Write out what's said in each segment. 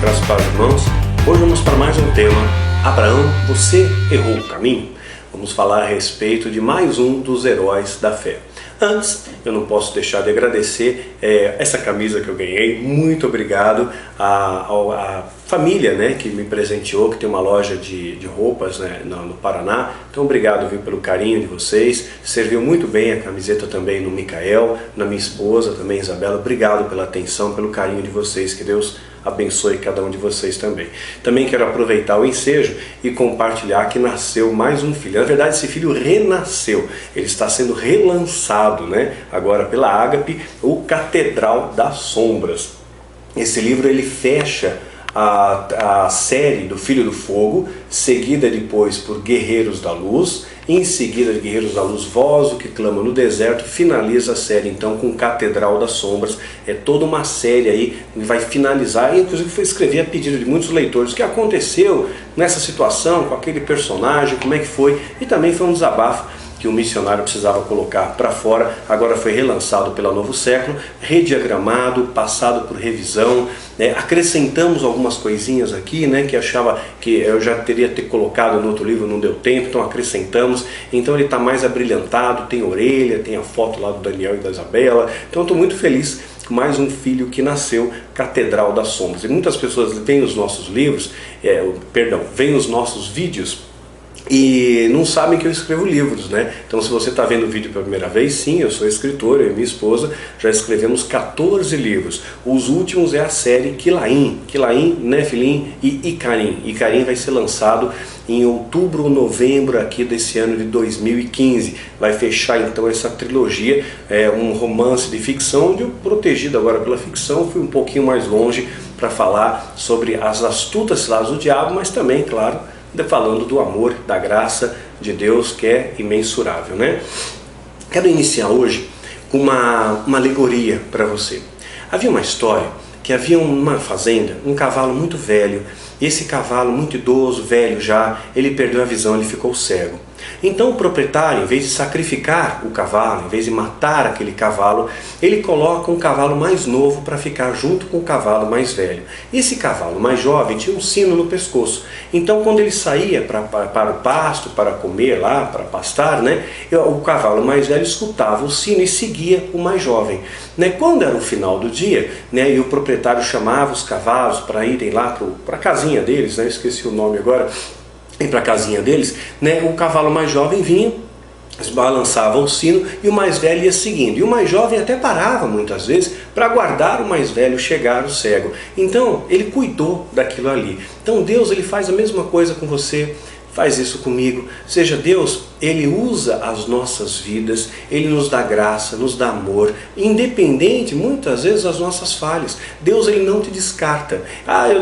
Graças a Deus, irmãos. Hoje vamos para mais um tema. Abraão, você errou o caminho? Vamos falar a respeito de mais um dos heróis da fé. Antes, eu não posso deixar de agradecer essa camisa que eu ganhei. Muito obrigado à família, né, que me presenteou, que tem uma loja de roupas, né, no Paraná. Então obrigado, viu, pelo carinho de vocês. Serviu muito bem a camiseta também no Micael, na minha esposa também, Isabela. Obrigado pela atenção, pelo carinho de vocês. Que Deus abençoe cada um de vocês também. Também quero aproveitar o ensejo e compartilhar que nasceu mais um filho. Na verdade, esse filho renasceu. Ele está sendo relançado, né, agora pela Ágape, o Catedral das Sombras. Esse livro ele fecha a série do Filho do Fogo, seguida depois por Guerreiros da Luz, em seguida de Guerreiros da Luz, Voz o que clama no deserto, finaliza a série então com Catedral das Sombras. É toda uma série aí que vai finalizar, e inclusive foi escrever a pedido de muitos leitores o que aconteceu nessa situação com aquele personagem, como é que foi, e também foi um desabafo que o missionário precisava colocar para fora. Agora foi relançado pela Novo Século, rediagramado, passado por revisão, né? Acrescentamos algumas coisinhas aqui, né, que achava que eu já teria ter colocado no outro livro, não deu tempo, então acrescentamos. Então ele está mais abrilhantado, tem orelha, tem a foto lá do Daniel e da Isabela. Então estou muito feliz com mais um filho que nasceu, Catedral das Sombras. E muitas pessoas veem os nossos livros, veem os nossos vídeos, e não sabem que eu escrevo livros, né? Então se você está vendo o vídeo pela primeira vez, sim, eu sou escritor, eu e minha esposa já escrevemos 14 livros. Os últimos é a série Quilaim, Nefilim e Icarim. Icarim vai ser lançado em outubro ou novembro aqui desse ano de 2015. Vai fechar então essa trilogia, um romance de ficção, onde eu, protegido agora pela ficção, fui um pouquinho mais longe para falar sobre as astutas ciladas do diabo, mas também, claro, falando do amor, da graça de Deus, que é imensurável, né? Quero iniciar hoje com uma alegoria para você. Havia uma história que havia uma fazenda, um cavalo muito velho, e esse cavalo muito idoso, velho já, ele perdeu a visão, ele ficou cego. Então o proprietário, em vez de sacrificar o cavalo, em vez de matar aquele cavalo, ele coloca um cavalo mais novo para ficar junto com o cavalo mais velho. Esse cavalo mais jovem tinha um sino no pescoço. Então quando ele saía para o pasto, para comer lá, para pastar, né, o cavalo mais velho escutava o sino e seguia o mais jovem. Quando era o final do dia, né, e o proprietário chamava os cavalos para irem lá para a casinha deles, né, eu esqueci o nome agora, para a casinha deles, né, o cavalo mais jovem vinha, balançava o sino e o mais velho ia seguindo. E o mais jovem até parava muitas vezes para aguardar o mais velho chegar, o cego. Então ele cuidou daquilo ali. Então Deus, ele faz a mesma coisa com você, faz isso comigo. Seja Deus, ele usa as nossas vidas, ele nos dá graça, nos dá amor, independente muitas vezes das nossas falhas. Deus, ele não te descarta.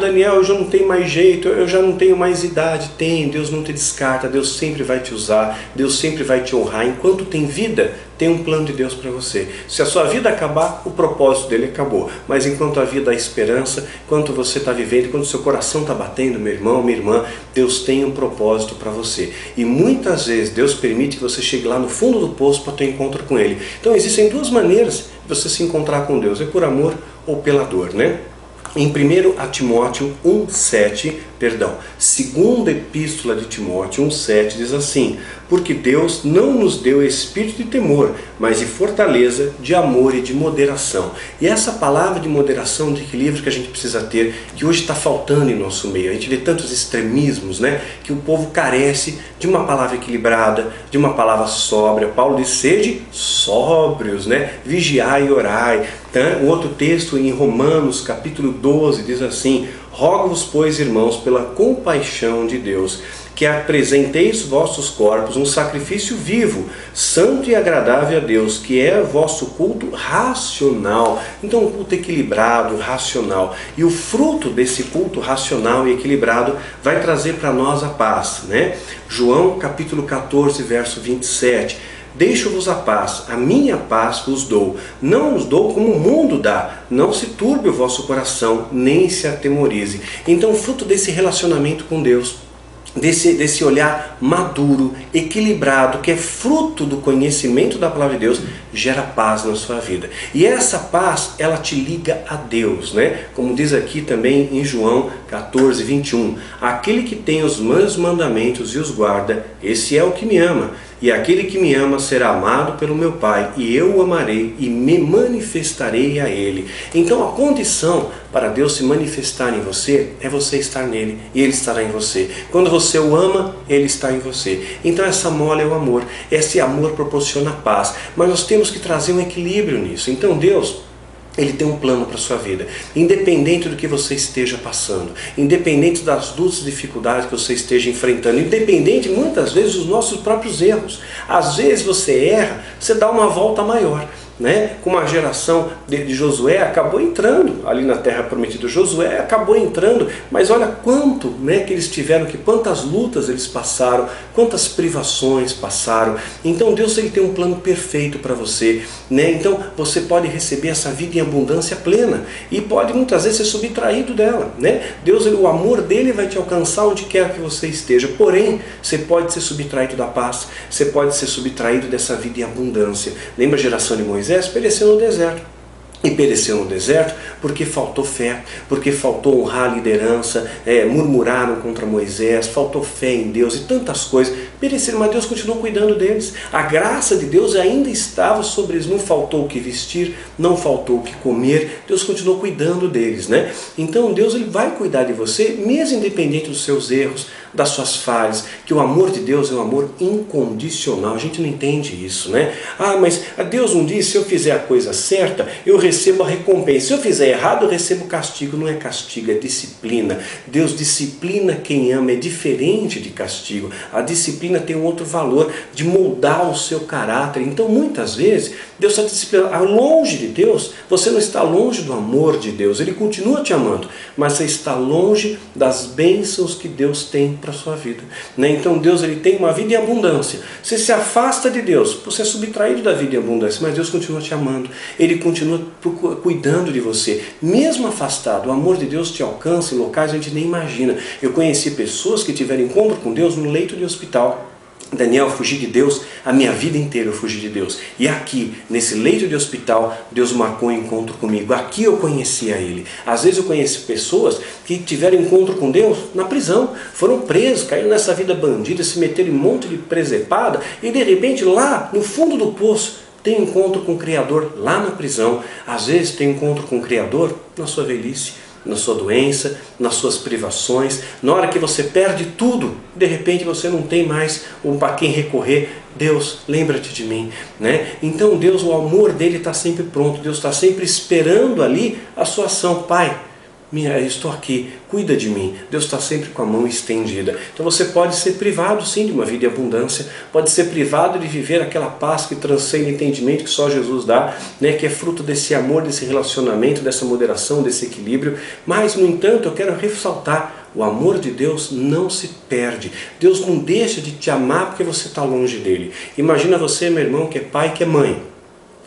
Daniel, eu já não tenho mais jeito, eu já não tenho mais idade. Deus não te descarta, Deus sempre vai te usar, Deus sempre vai te honrar. Enquanto tem vida, tem um plano de Deus para você. Se a sua vida acabar, o propósito dele acabou. Mas enquanto a vida há esperança, enquanto você está vivendo, enquanto seu coração está batendo, meu irmão, minha irmã, Deus tem um propósito para você. E muitas vezes Deus permite que você chegue lá no fundo do poço para ter um encontro com Ele. Então existem duas maneiras de você se encontrar com Deus. É por amor ou pela dor, né? Em 1 Timóteo 1,7, segunda epístola de Timóteo 1,7 diz assim: porque Deus não nos deu espírito de temor, mas de fortaleza, de amor e de moderação. E essa palavra de moderação, de equilíbrio que a gente precisa ter, que hoje está faltando em nosso meio. A gente vê tantos extremismos, né, que o povo carece de uma palavra equilibrada, de uma palavra sóbria. Paulo diz: sede sóbrios, né, vigiai e orai. O outro texto em Romanos capítulo 12 diz assim: rogo-vos, pois, irmãos, pela compaixão de Deus, que apresenteis vossos corpos um sacrifício vivo, santo e agradável a Deus, que é vosso culto racional. Então um culto equilibrado, racional. E o fruto desse culto racional e equilibrado vai trazer para nós a paz, né? João capítulo 14, verso 27. Deixo-vos a paz, a minha paz vos dou. Não os dou como o mundo dá. Não se turbe o vosso coração, nem se atemorize. Então, fruto desse relacionamento com Deus, desse olhar maduro, equilibrado, que é fruto do conhecimento da palavra de Deus, gera paz na sua vida. E essa paz, ela te liga a Deus, né? Como diz aqui também em João 14, 21. Aquele que tem os meus mandamentos e os guarda, esse é o que me ama. E aquele que me ama será amado pelo meu Pai, e eu o amarei e me manifestarei a ele. Então a condição para Deus se manifestar em você é você estar nele, e ele estará em você. Quando você o ama, ele está em você. Então essa mola é o amor. Esse amor proporciona paz. Mas nós temos que trazer um equilíbrio nisso. Então Deus, Ele tem um plano para a sua vida, independente do que você esteja passando, independente das lutas e dificuldades que você esteja enfrentando, independente muitas vezes dos nossos próprios erros. Às vezes você erra, você dá uma volta maior. Né? Como a geração de Josué acabou entrando ali na terra prometida. Josué acabou entrando, mas olha quanto, né, que eles tiveram, quantas lutas eles passaram, quantas privações passaram. Então Deus, ele tem um plano perfeito para você, né? Então você pode receber essa vida em abundância plena e pode muitas vezes ser subtraído dela, né? Deus, o amor dele vai te alcançar onde quer que você esteja, porém você pode ser subtraído da paz, você pode ser subtraído dessa vida em abundância. Lembra a geração de Moisés? Pereceu no deserto. E pereceu no deserto porque faltou fé, porque faltou honrar a liderança, murmuraram contra Moisés, faltou fé em Deus e tantas coisas. Pereceram, mas Deus continuou cuidando deles. A graça de Deus ainda estava sobre eles. Não faltou o que vestir, não faltou o que comer. Deus continuou cuidando deles, né? Então Deus, ele vai cuidar de você, mesmo independente dos seus erros, das suas falhas, que o amor de Deus é um amor incondicional. A gente não entende isso, né? Ah, mas Deus não diz, se eu fizer a coisa certa, eu recebo a recompensa. Se eu fizer errado, eu recebo castigo. Não é castigo, é disciplina. Deus disciplina quem ama, é diferente de castigo. A disciplina tem um outro valor, de moldar o seu caráter. Então, muitas vezes, Deus está disciplinando. Longe de Deus, você não está longe do amor de Deus. Ele continua te amando, mas você está longe das bênçãos que Deus tem para a sua vida, né? Então Deus, ele tem uma vida em abundância. Você se afasta de Deus, você é subtraído da vida em abundância, mas Deus continua te amando. Ele continua cuidando de você. Mesmo afastado, o amor de Deus te alcança em locais que a gente nem imagina. Eu conheci pessoas que tiveram encontro com Deus no leito de hospital. Daniel, eu fugi de Deus, a minha vida inteira eu fugi de Deus. E aqui, nesse leito de hospital, Deus marcou um encontro comigo. Aqui eu conheci a Ele. Às vezes eu conheci pessoas que tiveram encontro com Deus na prisão. Foram presos, caíram nessa vida bandida, se meteram em um monte de presepada. E de repente lá, no fundo do poço, tem encontro com o Criador lá na prisão. Às vezes tem encontro com o Criador na sua velhice, na sua doença, nas suas privações, na hora que você perde tudo, de repente você não tem mais para quem recorrer. Deus, lembra-te de mim, né? Então Deus, o amor dele está sempre pronto, Deus está sempre esperando ali a sua ação. Pai, eu estou aqui, cuida de mim. Deus está sempre com a mão estendida. Então você pode ser privado sim de uma vida em abundância, pode ser privado de viver aquela paz que transcende entendimento que só Jesus dá, né? Que é fruto desse amor, desse relacionamento, dessa moderação, desse equilíbrio. Mas, no entanto, eu quero ressaltar: o amor de Deus não se perde. Deus não deixa de te amar porque você está longe dele. Imagina você, meu irmão, que é pai, que é mãe.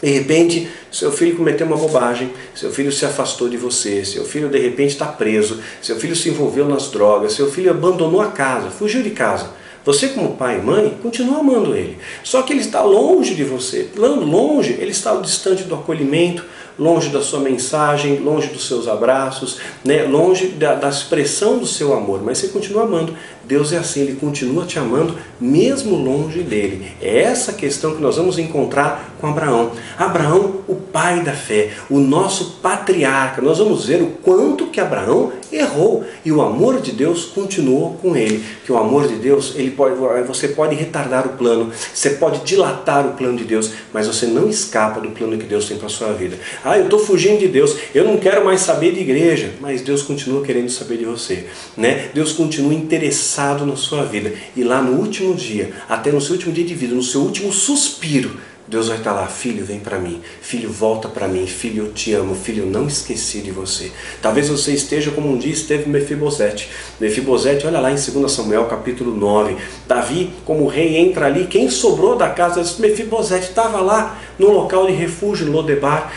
De repente, seu filho cometeu uma bobagem, seu filho se afastou de você, seu filho de repente está preso, seu filho se envolveu nas drogas, seu filho abandonou a casa, fugiu de casa. Você, como pai e mãe, continua amando ele. Só que ele está longe de você. Longe, ele está distante do acolhimento, longe da sua mensagem, longe dos seus abraços, né? Longe da expressão do seu amor. Mas você continua amando. Deus é assim, Ele continua te amando mesmo longe dele. É essa questão que nós vamos encontrar com Abraão. Abraão, o pai da fé, o nosso patriarca. Nós vamos ver o quanto que Abraão errou e o amor de Deus continuou com ele. Que o amor de Deus, você pode retardar o plano, você pode dilatar o plano de Deus, mas você não escapa do plano que Deus tem para a sua vida. Ah, eu estou fugindo de Deus, eu não quero mais saber de igreja, mas Deus continua querendo saber de você, né? Deus continua interessado na sua vida, e lá no último dia, até no seu último dia de vida, no seu último suspiro, Deus vai estar lá: filho, vem para mim, filho, volta para mim, filho, eu te amo, filho, eu não esqueci de você. Talvez você esteja como um dia esteve Mefibosete. Mefibosete, olha lá em 2 Samuel capítulo 9, Davi como rei entra ali, quem sobrou da casa de Mefibosete estava lá no local de refúgio, em Lodebar,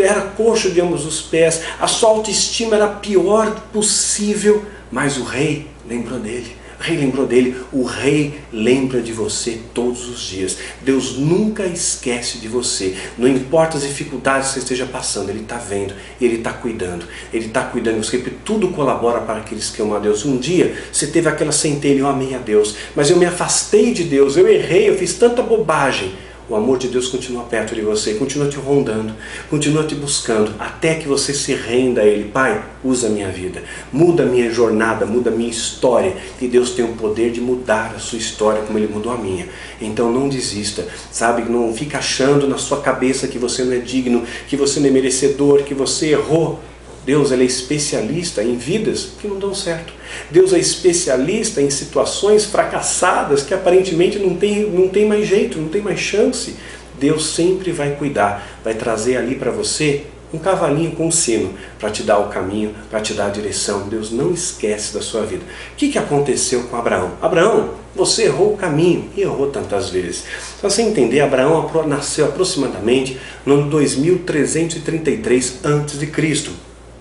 era coxo de ambos os pés, a sua autoestima era a pior possível, mas o rei lembrou dele. O rei lembrou dele. O rei lembra de você todos os dias. Deus nunca esquece de você. Não importa as dificuldades que você esteja passando, Ele está vendo, Ele está cuidando. Ele está cuidando de você, porque tudo colabora para aqueles que amam a Deus. Um dia você teve aquela centelha, eu amei a Deus, mas eu me afastei de Deus, eu errei, eu fiz tanta bobagem. O amor de Deus continua perto de você, continua te rondando, continua te buscando, até que você se renda a Ele. Pai, usa a minha vida, muda a minha jornada, muda a minha história. E Deus tem o poder de mudar a sua história como Ele mudou a minha. Então não desista, sabe? Não fica achando na sua cabeça que você não é digno, que você não é merecedor, que você errou. Deus, Ele é especialista em vidas que não dão certo. Deus é especialista em situações fracassadas que aparentemente não tem mais jeito, não tem mais chance. Deus sempre vai cuidar, vai trazer ali para você um cavalinho com um sino para te dar o caminho, para te dar a direção. Deus não esquece da sua vida. O que aconteceu com Abraão? Abraão, você errou o caminho, e errou tantas vezes. Para você entender, Abraão nasceu aproximadamente no ano 2333 a.C.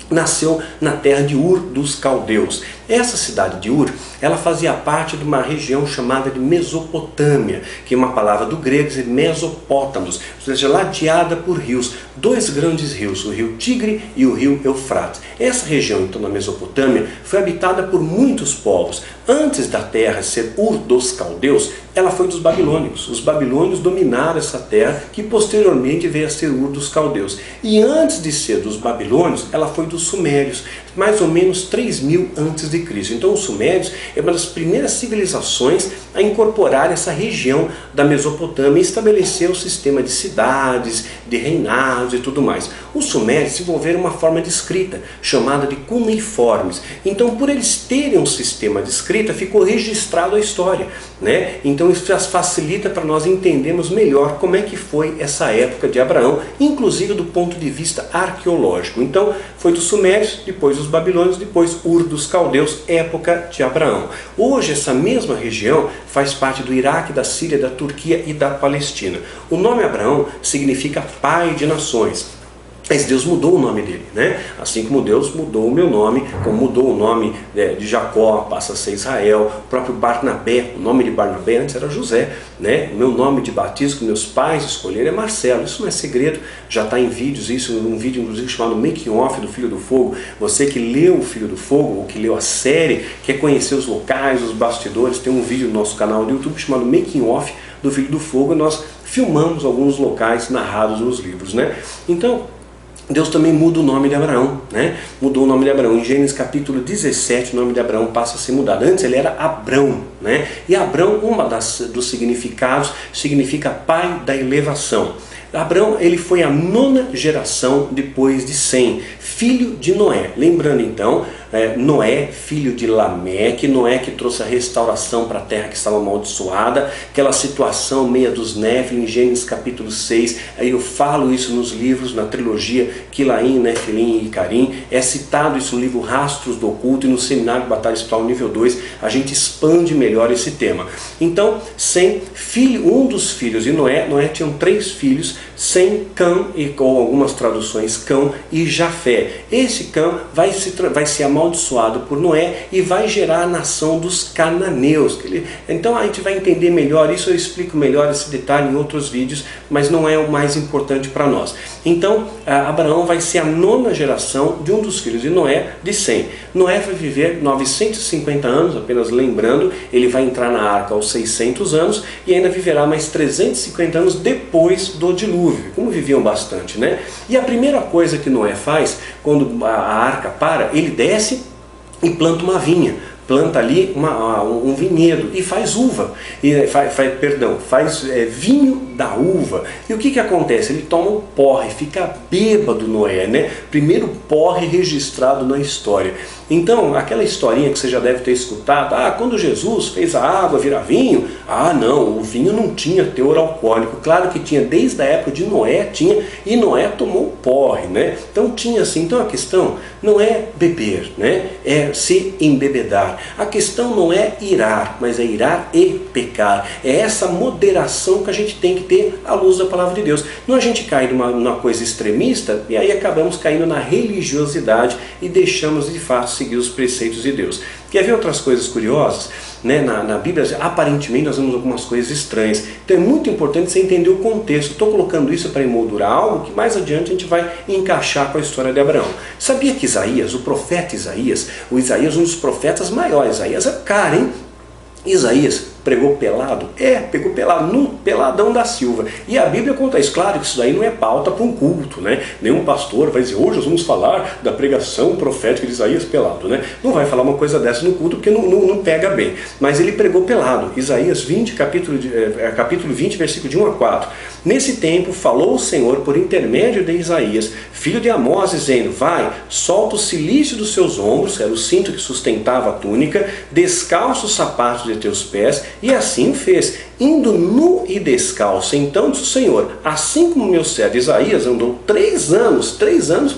Nasceu na terra de Ur dos Caldeus. Essa cidade de Ur, ela fazia parte de uma região chamada de Mesopotâmia, que é uma palavra do grego, é Mesopótamos, ou seja, ladeada por rios, dois grandes rios, o rio Tigre e o rio Eufrates. Essa região, então, da Mesopotâmia, foi habitada por muitos povos. Antes da terra ser Ur dos Caldeus, ela foi dos babilônicos. Os babilônios dominaram essa terra, que posteriormente veio a ser Ur dos Caldeus. E antes de ser dos babilônios, ela foi dos sumérios, mais ou menos 3000 a.C. Então os sumérios é uma das primeiras civilizações a incorporar essa região da Mesopotâmia e estabelecer o sistema de cidades, de reinados e tudo mais. Os sumérios desenvolveram uma forma de escrita chamada de cuneiformes. Então, por eles terem um sistema de escrita, ficou registrado a história, né? Então isso facilita para nós entendermos melhor como é que foi essa época de Abraão, inclusive do ponto de vista arqueológico. Então foi dos sumérios, depois dos babilônios, depois Ur dos Caldeus, época de Abraão. Hoje essa mesma região faz parte do Iraque, da Síria, da Turquia e da Palestina. O nome Abraão significa pai de nações. Mas Deus mudou o nome dele, né? Assim como Deus mudou o meu nome, como mudou o nome de Jacó, passa a ser Israel. O próprio Barnabé, o nome de Barnabé antes era José, né? O meu nome de batismo que meus pais escolheram é Marcelo. Isso não é segredo, já está em vídeos, isso um vídeo inclusive chamado Making Off do Filho do Fogo. Você que leu o Filho do Fogo, ou que leu a série, quer conhecer os locais, os bastidores, tem um vídeo no nosso canal do YouTube chamado Making Off do Filho do Fogo, e nós filmamos alguns locais narrados nos livros, né? Então, Deus também muda o nome de Abraão, né? Mudou o nome de Abraão. Em Gênesis capítulo 17, o nome de Abraão passa a ser mudado. Antes ele era Abrão, né? E Abrão, dos significados, significa pai da elevação. Abrão, ele foi a 9ª geração depois de Sem, filho de Noé. Lembrando então, Noé, filho de Lameque, Noé que trouxe a restauração para a terra que estava amaldiçoada, aquela situação meia dos Néfilim, em Gênesis capítulo 6, aí eu falo isso nos livros, na trilogia Quilaim, Nefilim e Icarim, é citado isso no livro Rastros do Oculto, e no seminário de Batalha Espiritual nível 2, a gente expande melhor esse tema. Então, Sem, um dos filhos de Noé, Noé tinha 3 filhos, Sem, Cã, ou algumas traduções Cão e Jafé. Esse Cã vai ser amaldiçoado por Noé e vai gerar a nação dos cananeus. Então a gente vai entender melhor isso, eu explico melhor esse detalhe em outros vídeos, mas não é o mais importante para nós. Então Abraão vai ser a 9ª geração de um dos filhos de Noé, de Sem. Noé vai viver 950 anos, apenas lembrando, ele vai entrar na arca aos 600 anos e ainda viverá mais 350 anos depois do dilúvio, como viviam bastante, né? E a primeira coisa que Noé faz, quando a arca para, ele desce e planta uma vinha. Planta ali um vinhedo e faz uva, faz vinho da uva. E o que acontece? Ele toma um porre, fica bêbado Noé, né? Primeiro porre registrado na história. Então, aquela historinha que você já deve ter escutado, quando Jesus fez a água virar vinho, não, o vinho não tinha teor alcoólico. Claro que tinha, desde a época de Noé tinha, e Noé tomou porre, né? Então tinha assim, então a questão não é beber, né? É se embebedar. A questão não é irar, mas é irar e pecar. É essa moderação que a gente tem que ter à luz da palavra de Deus. Não a gente cai numa coisa extremista e aí acabamos caindo na religiosidade e deixamos de fato seguir os preceitos de Deus. Quer ver outras coisas curiosas? Né? Na Bíblia, aparentemente, nós vemos algumas coisas estranhas. Então é muito importante você entender o contexto. Estou colocando isso para emoldurar algo que mais adiante a gente vai encaixar com a história de Abraão. Sabia que Isaías, o profeta Isaías, o Isaías é um dos profetas maiores. Isaías é cara, hein? Isaías pregou pelado? Pegou pelado, no peladão da Silva. E a Bíblia conta isso. Claro que isso daí não é pauta para um culto, né? Nenhum pastor vai dizer, hoje nós vamos falar da pregação profética de Isaías pelado, né? Não vai falar uma coisa dessa no culto porque não pega bem. Mas ele pregou pelado. Isaías 20, capítulo 20, versículo de 1 a 4. Nesse tempo falou o Senhor por intermédio de Isaías, filho de Amós, dizendo, vai, solta o cilício dos seus ombros, era o cinto que sustentava a túnica, descalça os sapatos de teus pés, e assim fez, indo nu e descalço. Então disse o Senhor, assim como meu servo Isaías andou 3 anos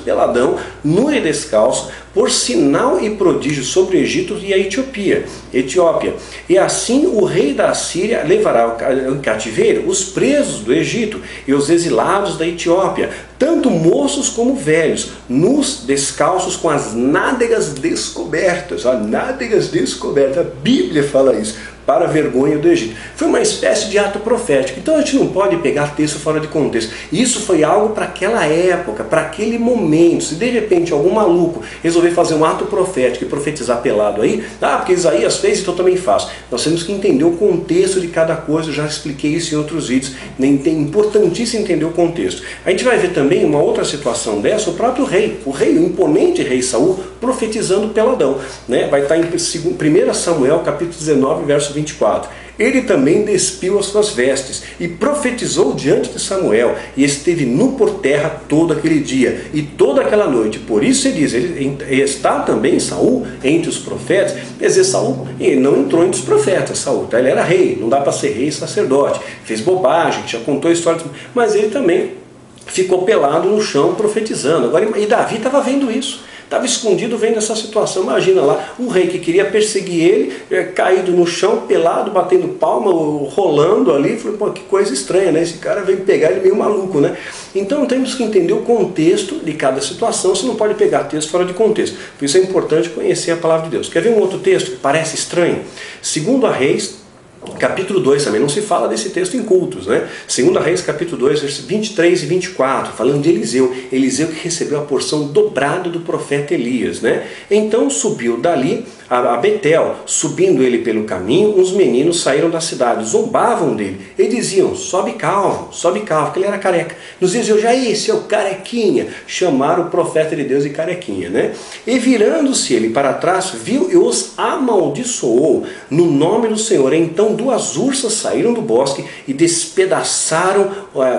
peladão, nu e descalço, por sinal e prodígio sobre o Egito e a Etiópia. E assim o rei da Assíria levará ao cativeiro os presos do Egito e os exilados da Etiópia, tanto moços como velhos, nus, descalços, com as nádegas descobertas. A nádegas descobertas, a Bíblia fala isso, para a vergonha do Egito. Foi uma espécie de ato profético. Então a gente não pode pegar texto fora de contexto. Isso foi algo para aquela época, para aquele momento. Se de repente algum maluco resolver fazer um ato profético e profetizar pelado aí, porque Isaías fez, então eu também faço. Nós temos que entender o contexto de cada coisa. Eu já expliquei isso em outros vídeos. É importantíssimo entender o contexto. A gente vai ver também uma outra situação dessa, o próprio rei. O imponente rei Saul, profetizando peladão. Né? Vai estar em 1 Samuel, capítulo 19, verso 24. Ele também despiu as suas vestes e profetizou diante de Samuel, e esteve nu por terra todo aquele dia e toda aquela noite. Por isso ele diz, ele está também Saul entre os profetas. Quer dizer, Saul ele não entrou entre os profetas. Saul, tá? Ele era rei, não dá para ser rei e sacerdote, fez bobagem, já contou a história, mas ele também ficou pelado no chão profetizando. Agora, e Davi estava vendo isso. Estava escondido vendo essa situação. Imagina lá, um rei que queria perseguir ele, caído no chão, pelado, batendo palma, rolando ali. Falei, pô, que coisa estranha, né? Esse cara veio pegar ele meio maluco, né? Então temos que entender o contexto de cada situação. Você não pode pegar texto fora de contexto. Por isso é importante conhecer a palavra de Deus. Quer ver um outro texto que parece estranho? 2 Reis, capítulo 2, também não se fala desse texto em cultos, né? 2 Reis, capítulo 2, versículos 23 e 24, falando de Eliseu. Eliseu que recebeu a porção dobrada do profeta Elias, né? Então subiu dali a Betel, subindo ele pelo caminho, uns meninos saíram da cidade, zombavam dele, e diziam, sobe calvo, porque ele era careca. Nos diziam, já esse é o carequinha. Chamaram o profeta de Deus de carequinha, né? E virando-se ele para trás, viu e os amaldiçoou no nome do Senhor. Então 2 ursas saíram do bosque e despedaçaram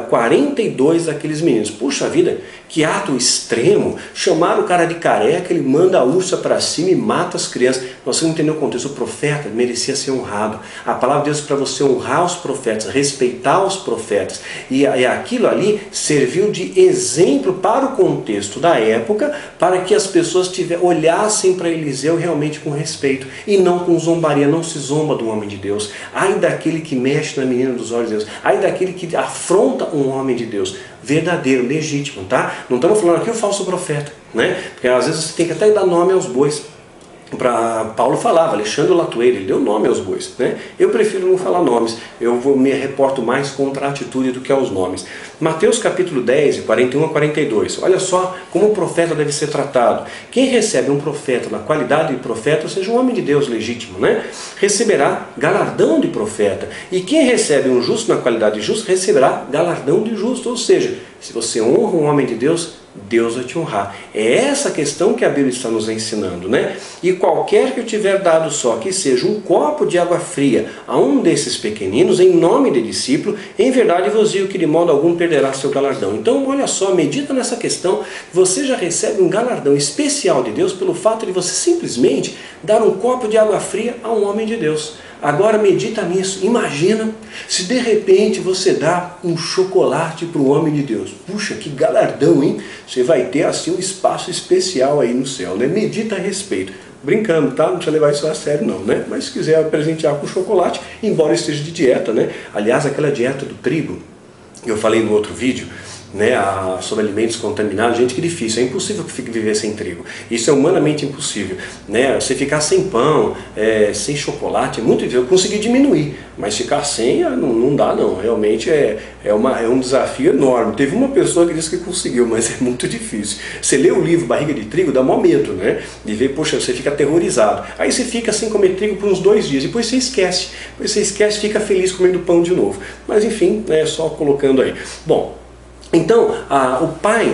42 daqueles meninos. Puxa vida, que ato extremo. Chamaram o cara de careca, ele manda a ursa para cima e mata as crianças. Nós temos que entender o contexto. O profeta merecia ser honrado. A palavra de Deus é para você honrar os profetas, respeitar os profetas. E aquilo ali serviu de exemplo para o contexto da época, para que as pessoas olhassem para Eliseu realmente com respeito e não com zombaria. Não se zomba do homem de Deus. Ai daquele que mexe na menina dos olhos de Deus. Ai daquele que afronta um homem de Deus. Verdadeiro, legítimo, tá? Não estamos falando aqui o falso profeta, né? Porque às vezes você tem que até dar nome aos bois. Paulo falava, Alexandre Latueira, ele deu nome aos bois, né? Eu prefiro não falar nomes, me reporto mais contra a atitude do que aos nomes. Mateus capítulo 10, 41 a 42, olha só como o profeta deve ser tratado. Quem recebe um profeta na qualidade de profeta, ou seja, um homem de Deus legítimo, né? Receberá galardão de profeta. E quem recebe um justo na qualidade de justo, receberá galardão de justo. Ou seja, se você honra um homem de Deus, Deus vai te honrar. É essa questão que a Bíblia está nos ensinando, né? E qualquer que eu tiver dado só que seja um copo de água fria a um desses pequeninos, em nome de discípulo, em verdade vos digo que de modo algum perderá seu galardão. Então olha só, medita nessa questão, você já recebe um galardão especial de Deus pelo fato de você simplesmente dar um copo de água fria a um homem de Deus. Agora medita nisso, imagina se de repente você dá um chocolate para o homem de Deus. Puxa, que galardão, hein? Você vai ter assim um espaço especial aí no céu, né? Medita a respeito. Brincando, tá? Não precisa levar isso a sério não, né? Mas se quiser presentear com chocolate, embora esteja de dieta, né? Aliás, aquela dieta do trigo, que eu falei no outro vídeo, né, sobre alimentos contaminados. Gente, que difícil, é impossível que fique viver sem trigo. Isso é humanamente impossível, né? Você ficar sem pão, sem chocolate, é muito difícil. Eu consegui diminuir, mas ficar sem não dá não. Realmente é um desafio enorme. Teve uma pessoa que disse que conseguiu, mas é muito difícil. Você lê o livro Barriga de Trigo, dá maior medo, né? De ver, poxa, você fica aterrorizado. Aí você fica sem comer trigo por uns 2 dias, depois você esquece. Depois você esquece, fica feliz comendo pão de novo. Mas enfim, só colocando aí. Bom, então, o pai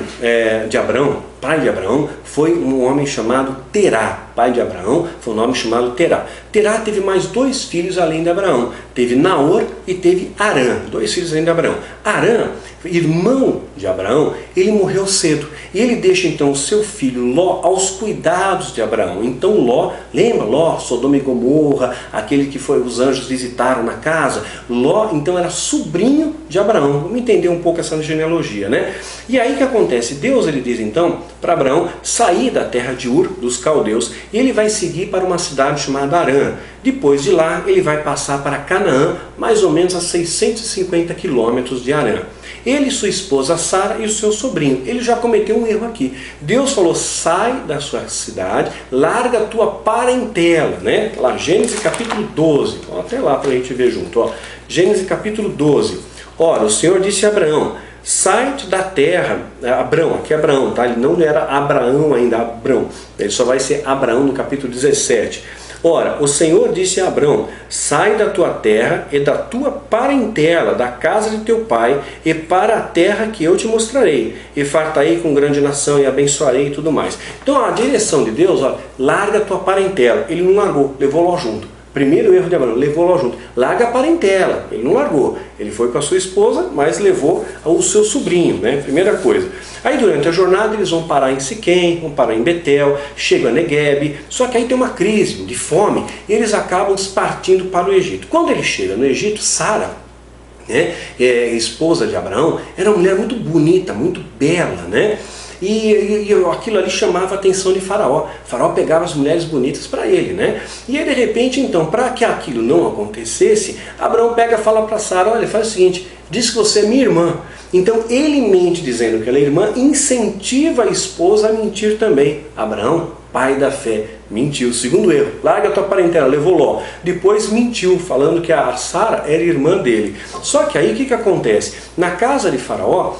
de Abraão foi um homem chamado Terá. Pai de Abraão foi um nome chamado Terá. Terá teve mais 2 filhos além de Abraão. Teve Naor e teve Harã. 2 filhos além de Abraão. Harã, irmão de Abraão, ele morreu cedo. E ele deixa então o seu filho Ló aos cuidados de Abraão. Então Ló, lembra Ló, Sodoma e Gomorra, aquele que os anjos visitaram na casa? Ló então era sobrinho de Abraão. Vamos entender um pouco essa genealogia, né? E aí o que acontece? Deus ele diz então para Abraão sair da terra de Ur, dos caldeus, e ele vai seguir para uma cidade chamada Harã. Depois de lá ele vai passar para Canaã, mais ou menos a 650 quilômetros de Harã. Ele, sua esposa Sara e o seu sobrinho. Ele já cometeu um erro aqui. Deus falou, sai da sua cidade, larga a tua parentela, né? Lá, Gênesis capítulo 12. Ó, até lá para a gente ver junto. Ó. Gênesis capítulo 12. Ora, o Senhor disse a Abraão, sai-te da terra, Abrão, aqui é Abraão, tá? Ele não era Abraão ainda, Abrão. Ele só vai ser Abraão no capítulo 17. Ora, o Senhor disse a Abrão, sai da tua terra e da tua parentela, da casa de teu pai, e para a terra que eu te mostrarei, e fartarei com grande nação, e abençoarei e tudo mais. Então a direção de Deus, larga a tua parentela. Ele não largou, levou Ló junto. Primeiro erro de Abraão, levou Ló junto. Larga a parentela, ele não largou. Ele foi com a sua esposa, mas levou o seu sobrinho, né? Primeira coisa. Aí durante a jornada eles vão parar em Siquém, vão parar em Betel, chegam a Neguebe, só que aí tem uma crise de fome e eles acabam partindo para o Egito. Quando ele chega no Egito, Sara, né, esposa de Abraão, era uma mulher muito bonita, muito bela, né? E aquilo ali chamava a atenção de Faraó. Faraó pegava as mulheres bonitas para ele, né? E aí de repente então, para que aquilo não acontecesse, Abraão pega e fala para Sara, olha, faz o seguinte, diz que você é minha irmã. Então ele mente dizendo que ela é irmã, incentiva a esposa a mentir também. Abraão, pai da fé, mentiu. Segundo erro, larga a tua parentela, levou Ló. Depois mentiu, falando que a Sara era irmã dele. Só que aí o que acontece? Na casa de Faraó,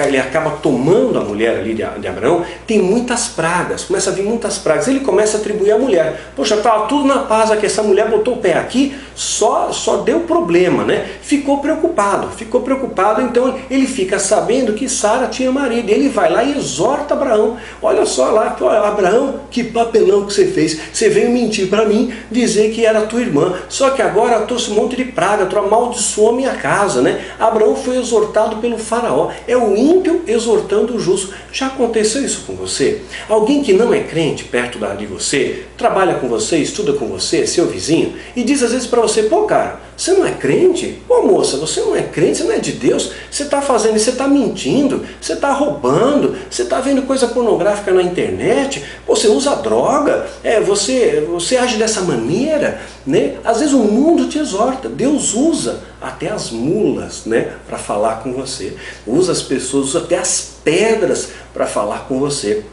ele acaba tomando a mulher ali de Abraão, tem muitas pragas, começa a vir muitas pragas. Ele começa a atribuir a mulher. Poxa, estava tudo na paz aqui, essa mulher botou o pé aqui, só deu problema, né? Ficou preocupado, então ele fica sabendo que Sara tinha marido. Ele vai lá e exorta Abraão. Olha só lá, Abraão, que papelão que você fez. Você veio mentir para mim, dizer que era tua irmã. Só que agora trouxe um monte de praga, tu amaldiçoou a minha casa, né? Abraão foi exortado pelo Faraó. É o ímpio exortando o justo. Já aconteceu isso com você? Alguém que não é crente perto de você, trabalha com você, estuda com você, seu vizinho, e diz às vezes para você, pô cara, você não é crente? Pô moça, você não é crente, você não é de Deus, você está fazendo isso, você está mentindo, você está roubando, você está vendo coisa pornográfica na internet, você usa droga, você age dessa maneira, né? Às vezes o mundo te exorta, Deus usa até as mulas, né, para falar com você, usa as pessoas, usa até as pedras para falar com você.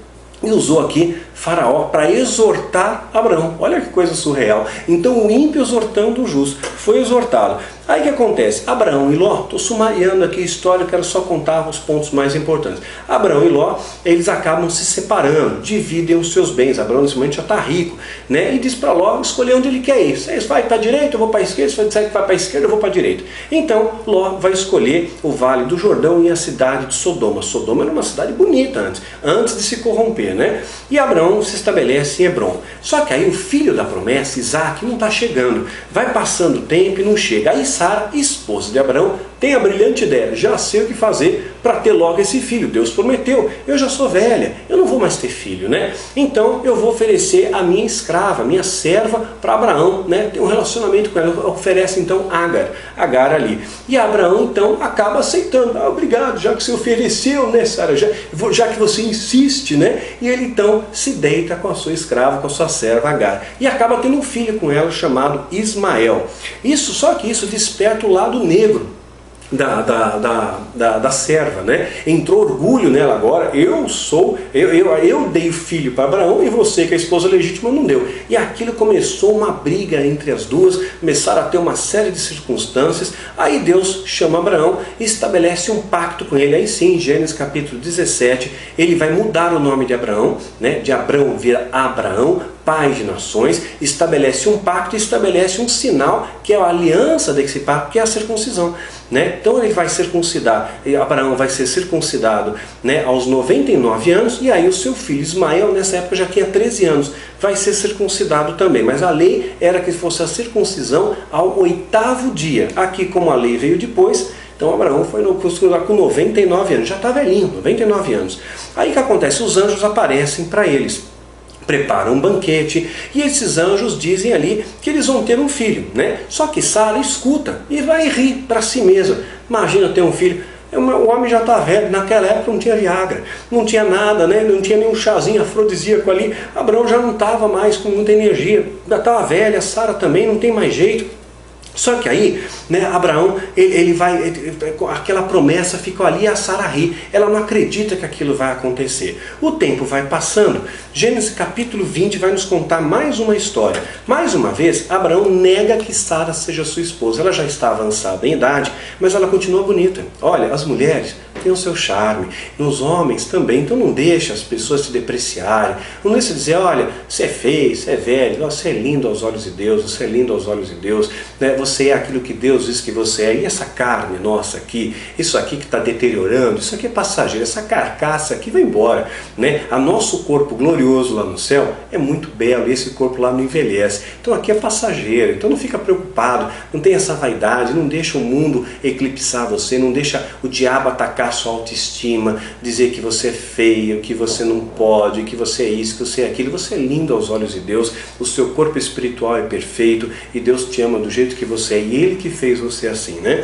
E usou aqui Faraó para exortar Abraão. Olha que coisa surreal. Então o ímpio exortando o justo. Foi exortado. Aí o que acontece? Abraão e Ló, estou sumariando aqui a história, quero só contar os pontos mais importantes. Abraão e Ló, eles acabam se separando, dividem os seus bens. Abraão nesse momento já está rico, né? E diz para Ló escolher onde ele quer ir. Você vai para a direita, eu vou para a esquerda. Você vai dizer que vai para a esquerda, eu vou para a direita. Então Ló vai escolher o Vale do Jordão e a cidade de Sodoma. Sodoma era uma cidade bonita antes de se corromper, né? E Abraão se estabelece em Hebrom. Só que aí o filho da promessa, Isaac, não está chegando. Vai passando o tempo e não chega. Aí Sara, esposa de Abraão, tem a brilhante ideia, já sei o que fazer para ter logo esse filho. Deus prometeu, eu já sou velha, eu não vou mais ter filho, né? Então eu vou oferecer a minha escrava, a minha serva para Abraão, né? Tem um relacionamento com ela, oferece então Agar ali. E Abraão então acaba aceitando, obrigado, já que você ofereceu, né, Sara, já que você insiste, né? E ele então se deita com a sua escrava, com a sua serva Agar, e acaba tendo um filho com ela chamado Ismael. Só que isso desperta o lado negro da serva, né? Entrou orgulho nela agora. Eu dei filho para Abraão e você, que é a esposa legítima, não deu. E aquilo começou uma briga entre as duas, começaram a ter uma série de circunstâncias. Aí Deus chama Abraão e estabelece um pacto com ele. Aí sim, em Gênesis capítulo 17, ele vai mudar o nome de Abraão, né? De Abrão vira Abraão, pai de nações, estabelece um pacto, estabelece um sinal, que é a aliança desse pacto, que é a circuncisão, né? Então ele vai circuncidar, Abraão vai ser circuncidado, né, aos 99 anos, e aí o seu filho Ismael, nessa época já tinha 13 anos, vai ser circuncidado também, mas a lei era que fosse a circuncisão ao 8º dia. Aqui, como a lei veio depois, então Abraão foi circuncidado com 99 anos, já está velhinho, 99 anos. Aí o que acontece? Os anjos aparecem para eles, preparam um banquete, e esses anjos dizem ali que eles vão ter um filho, né? Só que Sara escuta e vai rir para si mesma. Imagina ter um filho. O homem já está velho, naquela época não tinha Viagra, não tinha nada, né? Não tinha nenhum chazinho afrodisíaco ali. Abraão já não estava mais com muita energia, já estava velha, Sara também, não tem mais jeito. Só que aí, né, Abraão, aquela promessa ficou ali e a Sara ri. Ela não acredita que aquilo vai acontecer. O tempo vai passando. Gênesis capítulo 20 vai nos contar mais uma história. Mais uma vez, Abraão nega que Sara seja sua esposa. Ela já está avançada em idade, mas ela continua bonita. Olha, as mulheres têm o seu charme, os homens também. Então não deixa as pessoas te depreciarem. Não deixa dizer, olha, você é feio, você é velho, você é lindo aos olhos de Deus, você é lindo aos olhos de Deus, né? Você é aquilo que Deus diz que você é. E essa carne nossa aqui, isso aqui que está deteriorando, isso aqui é passageiro, essa carcaça aqui vai embora, né? A nosso corpo glorioso lá no céu é muito belo, e esse corpo lá não envelhece. Então aqui é passageiro, então não fica preocupado, não tem essa vaidade, não deixa o mundo eclipsar você, não deixa o diabo atacar sua autoestima, dizer que você é feio, que você não pode, que você é isso, que você é aquilo. Você é lindo aos olhos de Deus, o seu corpo espiritual é perfeito, e Deus te ama do jeito que você é, e Ele que fez você assim, né?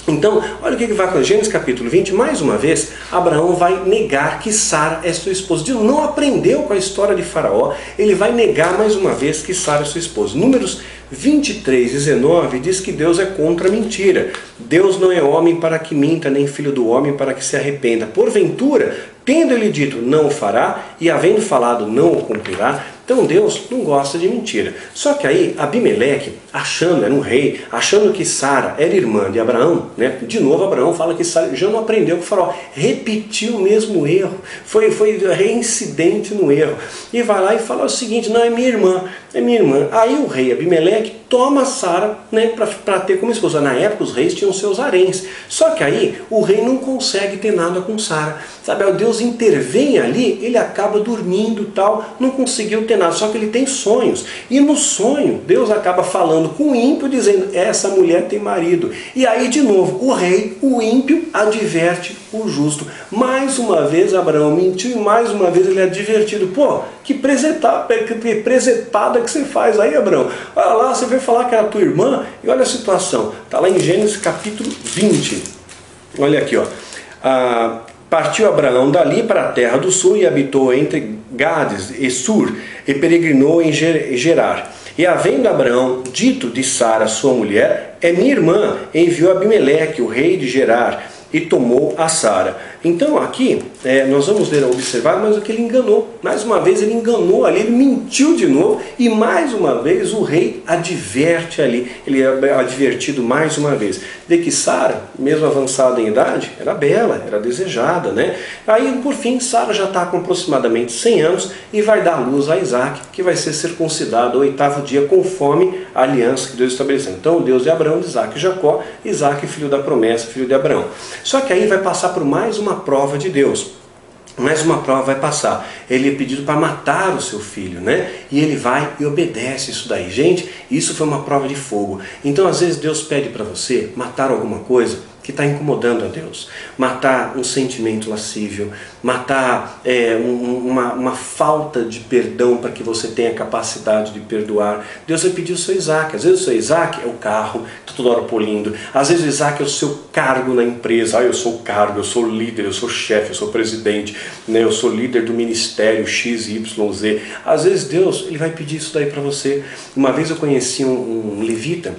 Então, olha o que vai acontecer. Gênesis capítulo 20, mais uma vez, Abraão vai negar que Sara é sua esposa. Deus não aprendeu com a história de Faraó, ele vai negar mais uma vez que Sara é sua esposa. Números 23, 19 diz que Deus é contra a mentira. Deus não é homem para que minta, nem filho do homem para que se arrependa. Porventura, tendo ele dito, não o fará, e havendo falado, não o cumprirá. Então Deus não gosta de mentira. Só que aí Abimeleque, era um rei, achando que Sara era irmã de Abraão, né? De novo Abraão fala que Sara já não aprendeu com o Faraó, repetiu o mesmo erro, foi reincidente no erro, e vai lá e fala o seguinte, não, é minha irmã. Aí o rei Abimeleque toma Sara, né, para ter como esposa. Na época os reis tinham seus haréns, só que aí o rei não consegue ter nada com Sara, sabe? Deus intervém ali, ele acaba dormindo tal, não conseguiu ter nada, só que ele tem sonhos, e no sonho Deus acaba falando com o ímpio, dizendo, essa mulher tem marido. E aí de novo, o ímpio adverte o justo. Mais uma vez Abraão mentiu, e mais uma vez ele é advertido. Pô, que presepada que você faz aí, Abraão. Olha lá, você veio falar que era tua irmã, e olha a situação. Está lá em Gênesis capítulo 20. Olha aqui, ó. Partiu Abraão dali para a terra do sul e habitou entre Gades e Sur, e peregrinou em Gerar. E havendo Abraão dito de Sara, sua mulher, é minha irmã, enviou Abimeleque, o rei de Gerar, e tomou a Sara. Então aqui nós vamos observar, mas o que ele enganou. Mais uma vez ele enganou ali, ele mentiu de novo, e mais uma vez o rei adverte ali, ele é advertido mais uma vez, de que Sara, mesmo avançada em idade, era bela, era desejada, né? Aí por fim Sara já está com aproximadamente 100 anos e vai dar luz a Isaac, que vai ser circuncidado ao 8º dia, conforme a aliança que Deus estabeleceu. Então o Deus de Abraão, de Isaac e Jacó, Isaac filho da promessa, filho de Abraão. Só que aí vai passar por mais uma prova de Deus. Mais uma prova vai passar. Ele é pedido para matar o seu filho, né? E ele vai e obedece isso daí. Gente, isso foi uma prova de fogo. Então às vezes Deus pede para você matar alguma coisa que está incomodando a Deus. Matar um sentimento lascível, matar uma falta de perdão para que você tenha capacidade de perdoar. Deus vai pedir o seu Isaac. Às vezes o seu Isaac é o carro, está toda hora polindo. Às vezes o Isaac é o seu cargo na empresa. Eu sou o cargo, eu sou líder, eu sou chefe, eu sou presidente, né? Eu sou líder do ministério XYZ. Às vezes Deus ele vai pedir isso daí para você. Uma vez eu conheci um levita,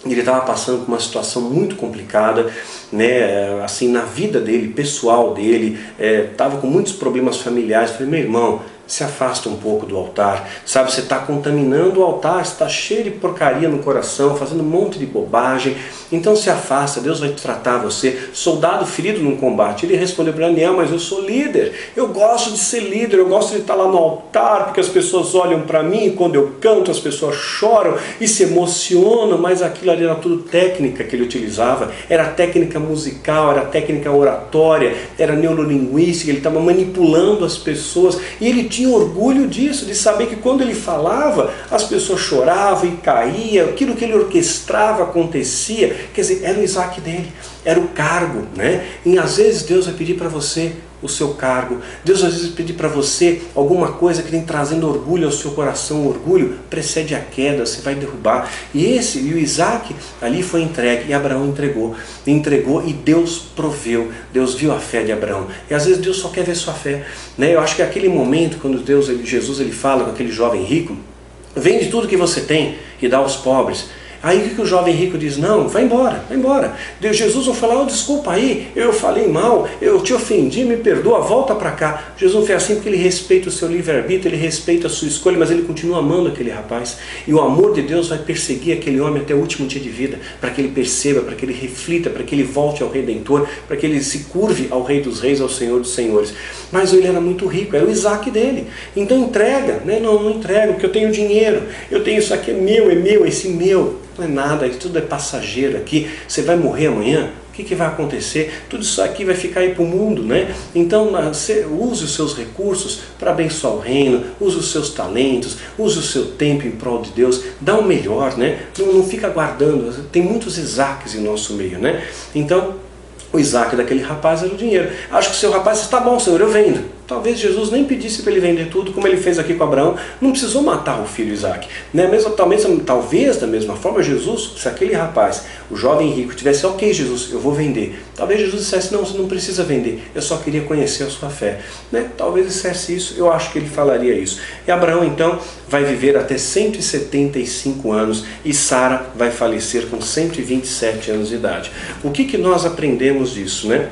Ele estava passando por uma situação muito complicada, né, assim, na vida dele, pessoal dele, estava com muitos problemas familiares. Eu falei, meu irmão, se afasta um pouco do altar, sabe, você está contaminando o altar, você está cheio de porcaria no coração, fazendo um monte de bobagem, então se afasta, Deus vai tratar você. Soldado ferido num combate, ele respondeu para Daniel, mas eu sou líder, eu gosto de ser líder, eu gosto de estar lá no altar, porque as pessoas olham para mim, e quando eu canto as pessoas choram e se emocionam, mas aquilo ali era tudo técnica que ele utilizava, era técnica musical, era técnica oratória, era neurolinguística, ele estava manipulando as pessoas, e ele tinha orgulho disso, de saber que quando ele falava, as pessoas choravam e caíam, aquilo que ele orquestrava acontecia. Quer dizer, era o Isaac dele, era o cargo, né? E às vezes Deus vai pedir para você o seu cargo, Deus às vezes vai pedir para você alguma coisa que vem trazendo orgulho ao seu coração. O orgulho precede a queda, você vai derrubar. E o Isaac ali foi entregue, e Abraão entregou e Deus proveu. Deus viu a fé de Abraão, e às vezes Deus só quer ver sua fé, né? Eu acho que aquele momento quando Jesus ele fala com aquele jovem rico, vende tudo que você tem e dá aos pobres. Aí o que o jovem rico diz? Não, vai embora, vai embora. Jesus vai falar, desculpa aí, eu falei mal, eu te ofendi, me perdoa, volta para cá. Jesus não fez assim porque ele respeita o seu livre-arbítrio, ele respeita a sua escolha, mas ele continua amando aquele rapaz. E o amor de Deus vai perseguir aquele homem até o último dia de vida, para que ele perceba, para que ele reflita, para que ele volte ao Redentor, para que ele se curve ao Rei dos Reis, ao Senhor dos Senhores. Mas ele era muito rico, era o Isaac dele. Então entrega, né? Não entrega, porque eu tenho dinheiro, eu tenho isso aqui, é meu, esse meu. Não é nada, isso tudo é passageiro aqui. Você vai morrer amanhã, o que vai acontecer? Tudo isso aqui vai ficar aí para o mundo, né? Então você use os seus recursos para abençoar o reino, use os seus talentos, use o seu tempo em prol de Deus, dá o melhor, né? Não fica guardando. Tem muitos Isaques em nosso meio, né? Então o Isaac daquele rapaz era o dinheiro. Acho que o seu rapaz está bom, Senhor, eu vendo. Talvez Jesus nem pedisse para ele vender tudo, como ele fez aqui com Abraão. Não precisou matar o filho Isaac, né? Talvez da mesma forma, Jesus, se aquele rapaz, o jovem rico, tivesse, ok Jesus, eu vou vender. Talvez Jesus dissesse, não, você não precisa vender, eu só queria conhecer a sua fé, né? Talvez dissesse isso, eu acho que ele falaria isso. E Abraão então vai viver até 175 anos e Sara vai falecer com 127 anos de idade. O que nós aprendemos disso, né?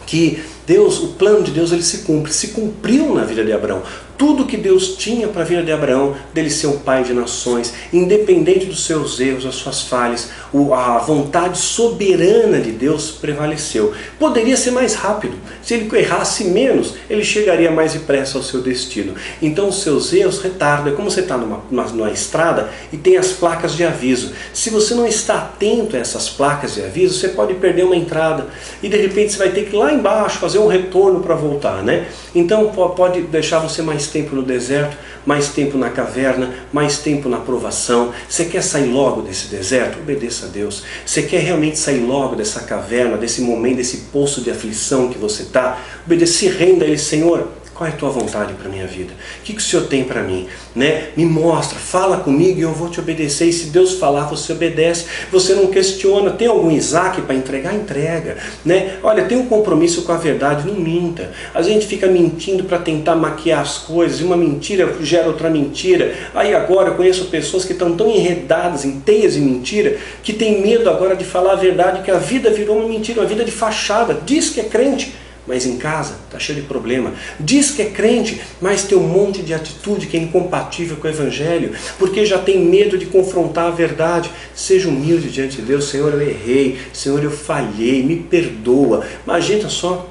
Que Deus, o plano de Deus, ele se cumpriu na vida de Abraão. Tudo que Deus tinha para a vida de Abraão, dele ser um pai de nações, independente dos seus erros, das suas falhas, a vontade soberana de Deus prevaleceu. Poderia ser mais rápido. Se ele errasse menos, ele chegaria mais depressa ao seu destino. Então os seus erros retardam. É como você está numa estrada e tem as placas de aviso. Se você não está atento a essas placas de aviso, você pode perder uma entrada. E de repente você vai ter que ir lá embaixo fazer um retorno para voltar, né? Então pode deixar você mais tempo no deserto, mais tempo na caverna, mais tempo na provação. Você quer sair logo desse deserto? Obedeça a Deus. Você quer realmente sair logo dessa caverna, desse momento, desse poço de aflição que você está? Obedeça, se renda a Ele, Senhor. Qual é a tua vontade para a minha vida? O que o Senhor tem para mim? Né? Me mostra, fala comigo e eu vou te obedecer. E se Deus falar, você obedece. Você não questiona. Tem algum Isaac para entregar? Entrega. Né? Olha, tem um compromisso com a verdade, não minta. A gente fica mentindo para tentar maquiar as coisas. E uma mentira gera outra mentira. Aí agora eu conheço pessoas que estão tão enredadas em teias de mentira, que tem medo agora de falar a verdade, que a vida virou uma mentira, uma vida de fachada. Diz que é crente, mas em casa está cheio de problema. Diz que é crente, mas tem um monte de atitude que é incompatível com o Evangelho, porque já tem medo de confrontar a verdade. Seja humilde diante de Deus. Senhor, eu errei. Senhor, eu falhei. Me perdoa. Imagina só,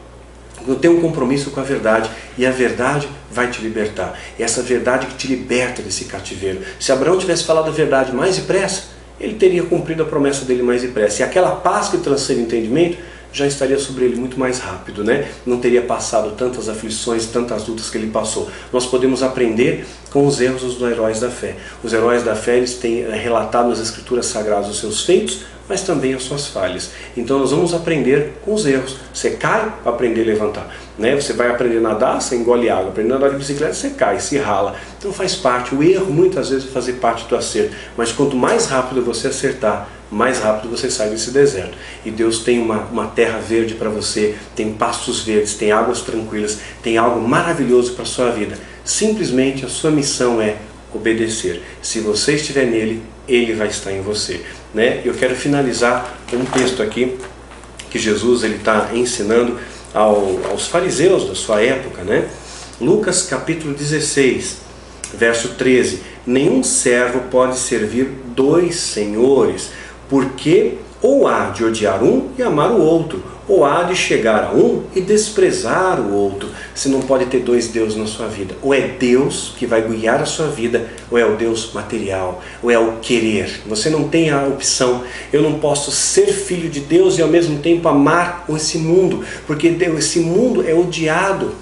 eu tenho um compromisso com a verdade, e a verdade vai te libertar. É essa verdade que te liberta desse cativeiro. Se Abraão tivesse falado a verdade mais depressa, ele teria cumprido a promessa dele mais depressa. E aquela paz que transcende o entendimento já estaria sobre ele muito mais rápido, né? Não teria passado tantas aflições, tantas lutas que ele passou. Nós podemos aprender com os erros dos heróis da fé. Os heróis da fé, eles têm relatado nas Escrituras Sagradas os seus feitos, mas também as suas falhas. Então nós vamos aprender com os erros. Você cai para aprender a levantar, né? Você vai aprender a nadar, você engole água. Aprender a andar de bicicleta, você cai, se rala. Então faz parte. O erro muitas vezes vai fazer parte do acerto. Mas quanto mais rápido você acertar, mais rápido você sai desse deserto. E Deus tem uma terra verde para você, tem pastos verdes, tem águas tranquilas, tem algo maravilhoso para a sua vida. Simplesmente a sua missão é obedecer. Se você estiver nele, ele vai estar em você. né? Eu quero finalizar com um texto aqui que Jesus está ensinando aos fariseus da sua época, né? Lucas capítulo 16, verso 13. Nenhum servo pode servir dois senhores, porque ou há de odiar um e amar o outro, ou há de chegar a um e desprezar o outro. Você não pode ter dois deuses na sua vida. Ou é Deus que vai guiar a sua vida, ou é o Deus material, ou é o querer. Você não tem a opção. Eu não posso ser filho de Deus e ao mesmo tempo amar esse mundo, porque esse mundo é odiado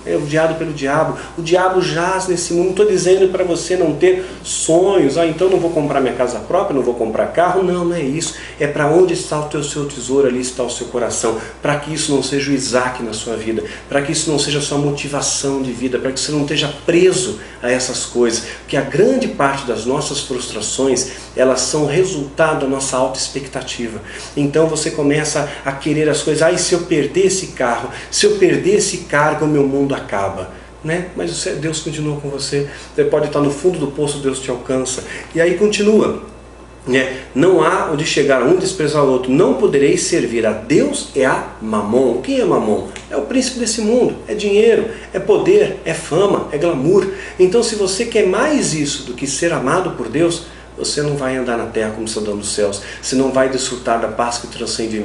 pelo diabo. O diabo jaz nesse mundo. Não estou dizendo para você não ter sonhos. Então não vou comprar minha casa própria, não vou comprar carro. Não é isso. É para onde está o seu tesouro, ali está o seu coração. Para que isso não seja o Isaac na sua vida, para que isso não seja a sua motivação de vida, para que você não esteja preso a essas coisas, porque a grande parte das nossas frustrações, elas são resultado da nossa autoexpectativa. Então você começa a querer as coisas, e se eu perder esse carro, se eu perder esse cargo, o meu mundo acaba. Né? Mas Deus continua com você, você pode estar no fundo do poço, Deus te alcança, e aí continua. Não há onde chegar a um desprezar o outro. Não podereis servir a Deus e a Mamon. Quem é Mamon? É o príncipe desse mundo. É dinheiro, é poder, é fama, é glamour. Então se você quer mais isso do que ser amado por Deus, você não vai andar na terra como cidadão dos céus. Você não vai desfrutar da paz que transcende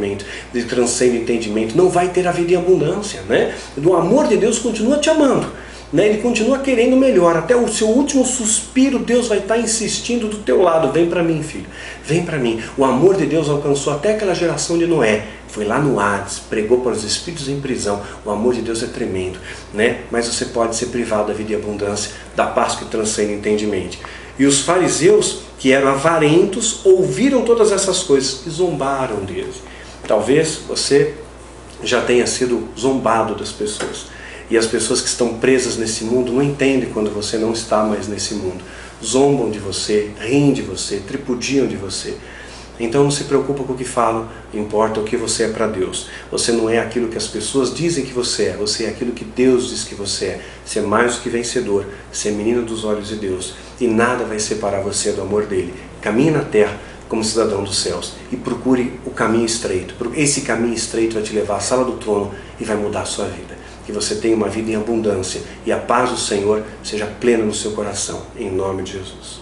entendimento. Não vai ter a vida em abundância, né? O amor de Deus continua te amando. Ele continua querendo melhor, até o seu último suspiro Deus vai estar insistindo do teu lado, vem para mim filho, vem para mim. O amor de Deus alcançou até aquela geração de Noé, foi lá no Hades, pregou para os espíritos em prisão. O amor de Deus é tremendo, né? Mas você pode ser privado da vida e abundância, da paz que transcende entendimento. E os fariseus, que eram avarentos, ouviram todas essas coisas e zombaram deles. Talvez você já tenha sido zombado das pessoas. E as pessoas que estão presas nesse mundo não entendem quando você não está mais nesse mundo. Zombam de você, riem de você, tripudiam de você. Então não se preocupa com o que falam, importa o que você é para Deus. Você não é aquilo que as pessoas dizem que você é aquilo que Deus diz que você é. Você é mais do que vencedor, você é menino dos olhos de Deus. E nada vai separar você do amor dele. Caminhe na terra como cidadão dos céus e procure o caminho estreito. Esse caminho estreito vai te levar à sala do trono e vai mudar a sua vida. Que você tenha uma vida em abundância e a paz do Senhor seja plena no seu coração, em nome de Jesus.